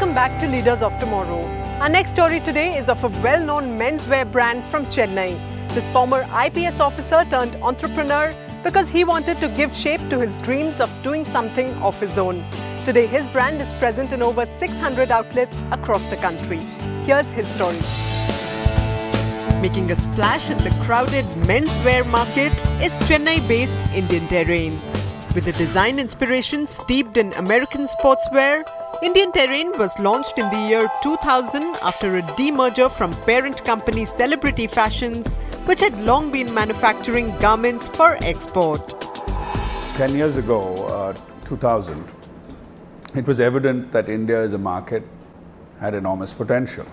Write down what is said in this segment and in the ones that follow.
Welcome back to Leaders of Tomorrow. Our next story today is of a well-known menswear brand from Chennai. This former IPS officer turned entrepreneur because he wanted to give shape to his dreams of doing something of his own. Today, his brand is present in over 600 outlets across the country. Here's his story. Making a splash in the crowded menswear market is Chennai-based Indian Terrain. With a design inspiration steeped in American sportswear, Indian Terrain was launched in the year 2000 after a demerger from parent company Celebrity Fashions, which had long been manufacturing garments for export. 10 years ago, 2000, it was evident that India as a market had enormous potential.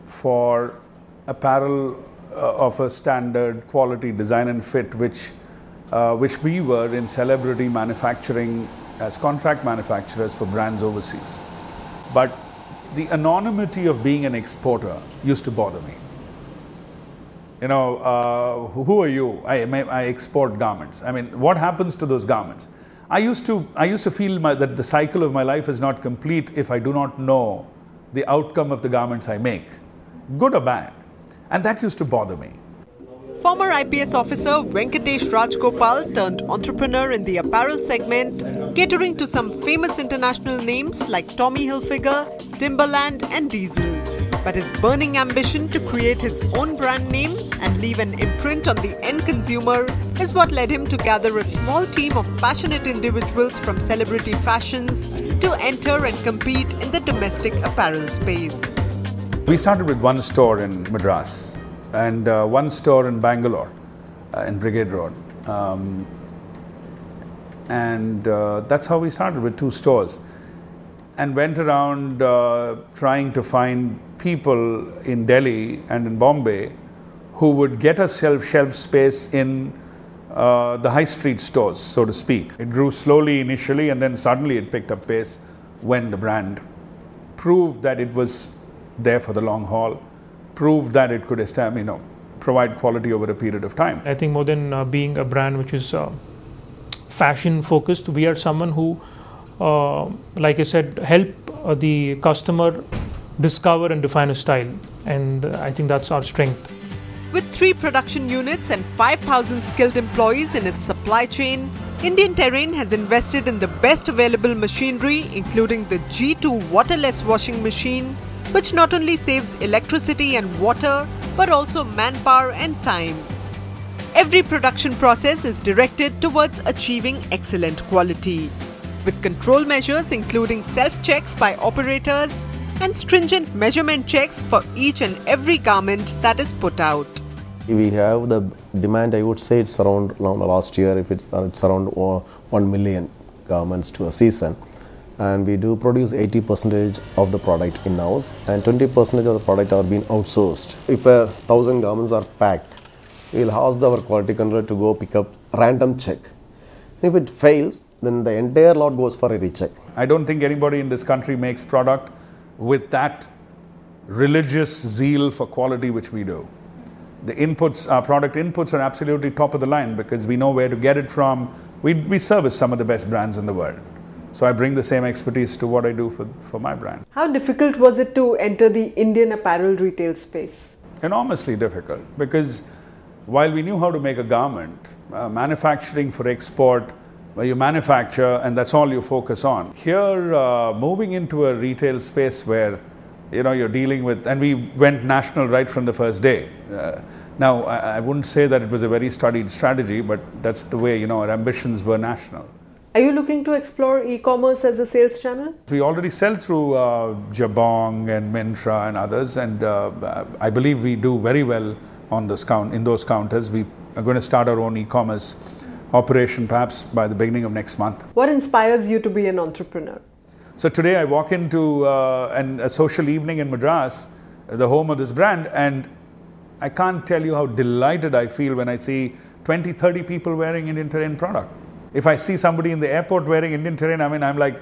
For apparel of a standard quality, design and fit, which we were in Celebrity manufacturing as contract manufacturers for brands overseas. But the anonymity of being an exporter used to bother me. You know, who are you? I export garments. I mean, what happens to those garments? I used to feel that the cycle of my life is not complete if I do not know the outcome of the garments I make, good or bad. And that used to bother me. Former IPS officer Venkatesh Rajgopal turned entrepreneur in the apparel segment, catering to some famous international names like Tommy Hilfiger, Timberland and Diesel. But his burning ambition to create his own brand name and leave an imprint on the end consumer is what led him to gather a small team of passionate individuals from Celebrity Fashions to enter and compete in the domestic apparel space. We started with one store in Madras and one store in Bangalore, in Brigade Road. That's how we started, with 2 stores. And went around trying to find people in Delhi and in Bombay who would get us shelf space in the high street stores, so to speak. It grew slowly initially, and then suddenly it picked up pace when the brand proved that it was there for the long haul, proved that it could provide quality over a period of time. I think more than being a brand which is fashion focused, we are someone who, like I said, help the customer discover and define a style, and I think that's our strength. With 3 production units and 5,000 skilled employees in its supply chain, Indian Terrain has invested in the best available machinery, including the G2 waterless washing machine, which not only saves electricity and water, but also manpower and time. Every production process is directed towards achieving excellent quality, with control measures including self-checks by operators and stringent measurement checks for each and every garment that is put out. We have the demand, I would say it's around last year, if it's around 1 million garments to a season. And we do produce 80% of the product in-house, and 20% of the product are being outsourced. If 1,000 garments are packed, we will ask our quality controller to go pick up random check. If it fails, then the entire lot goes for a recheck. I don't think anybody in this country makes product with that religious zeal for quality which we do. The inputs, our product inputs, are absolutely top of the line because we know where to get it from. We service some of the best brands in the world. So I bring the same expertise to what I do for my brand. How difficult was it to enter the Indian apparel retail space? Enormously difficult, because while we knew how to make a garment, manufacturing for export, where you manufacture and that's all you focus on. Here, moving into a retail space where you're dealing with, and we went national right from the first day. Now, I wouldn't say that it was a very studied strategy, but that's the way our ambitions were national. Are you looking to explore e-commerce as a sales channel? We already sell through Jabong and Myntra and others, and I believe we do very well on in those counters. We are going to start our own e-commerce operation perhaps by the beginning of next month. What inspires you to be an entrepreneur? So today I walk into a social evening in Madras, the home of this brand, and I can't tell you how delighted I feel when I see 20, 30 people wearing Indian Terrain product. If I see somebody in the airport wearing Indian Terrain, I'm like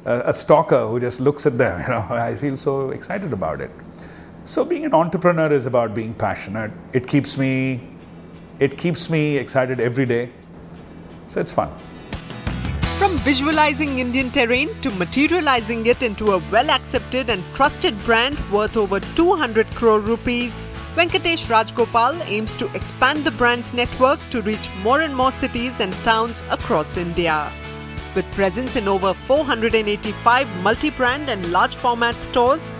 a stalker who just looks at them. I feel so excited about it. So being an entrepreneur is about being passionate. It keeps me excited every day. So it's fun. From visualizing Indian Terrain to materializing it into a well-accepted and trusted brand worth over 200 crore rupees, Venkatesh Rajgopal aims to expand the brand's network to reach more and more cities and towns across India. With presence in over 485 multi-brand and large format stores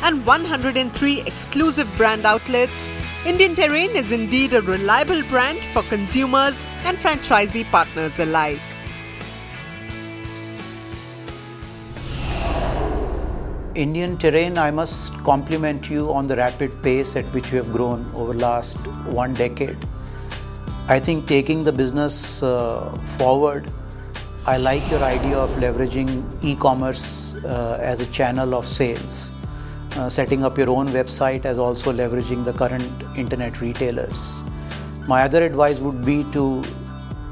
and 103 exclusive brand outlets, Indian Terrain is indeed a reliable brand for consumers and franchisee partners alike. Indian Terrain, I must compliment you on the rapid pace at which you have grown over the last 1 decade. I think taking the business forward, I like your idea of leveraging e-commerce as a channel of sales. Setting up your own website as also leveraging the current internet retailers. My other advice would be to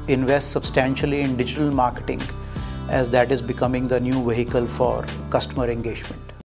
invest substantially in digital marketing, as that is becoming the new vehicle for customer engagement.